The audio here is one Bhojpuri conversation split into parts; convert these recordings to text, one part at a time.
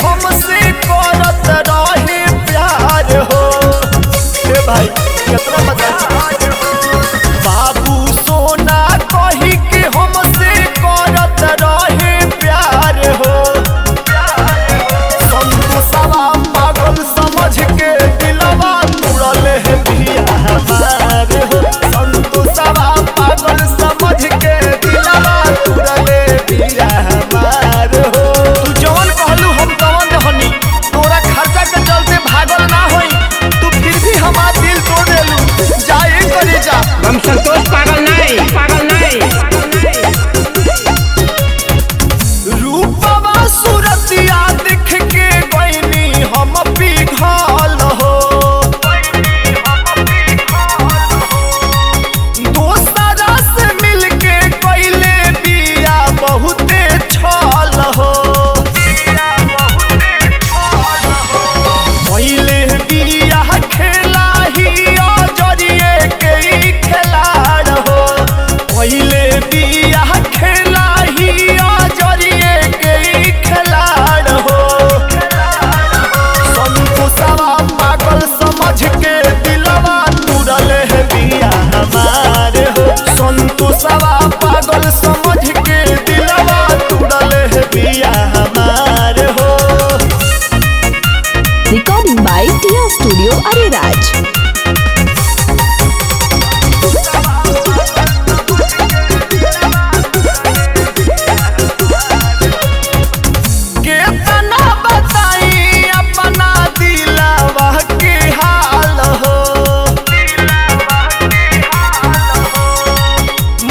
हमसे करत रहे प्यार हो। भाई कितना मजा बाबू सोना कही के हमसे करत रहे प्यार हो। संतोषवा पागल समझ के दिलवा तुड़ल है बिया हमार हो। संतोषवा पागल समझ के दिलवा तुड़ल बिया हमार हो। तू जवन कहलू हम तवन रहनी, तोरा खर्चा के चलते भागल ना होई, तू फिर भी हमार दिल तोड़ देलू। जाए करे जा हम संतोष पागल नहीं, पागल नहीं। रूपवा सूरतिया देख के गईनी हम पिघल हो। दोसरा से मिलके कइले बिया बहुते छल हो। पहिले बिया खेला ही जरिए के ही खिलाड़ हो। पहिले बिया खेला ही जरिए के ही खिलाड़ हो। संतोषवा पागल समझ के दिलवा तुड़ल है बिया हमार हो। संतोषवा पागल समझ के दिलवा तुड़ल है बिया हमार हो। Recording by Tia Studio Ariraj. केतना बताई अपना दिलवा के हाल हो।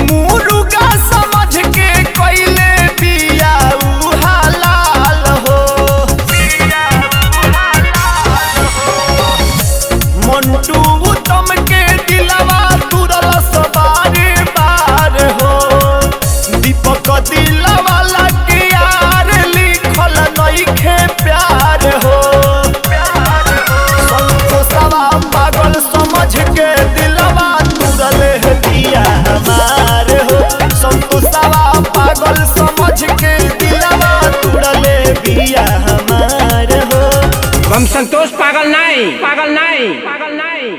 मुर्गा समझ के कइले बिया उ हलाल हो। मंटू उत्तम के दिलवा तुरल सवारे बार हो। दीपक दिलवा लगे यार लिखल नइखे प्यार हो। संतोषवा पागल समझ के दिलवा तुरल है बिया हमार हो। संतोषवा पागल समझ के दिलवा तुरल बिया हमार हो। हम संतोष पागल नहीं, पागल नहीं, पागल नहीं।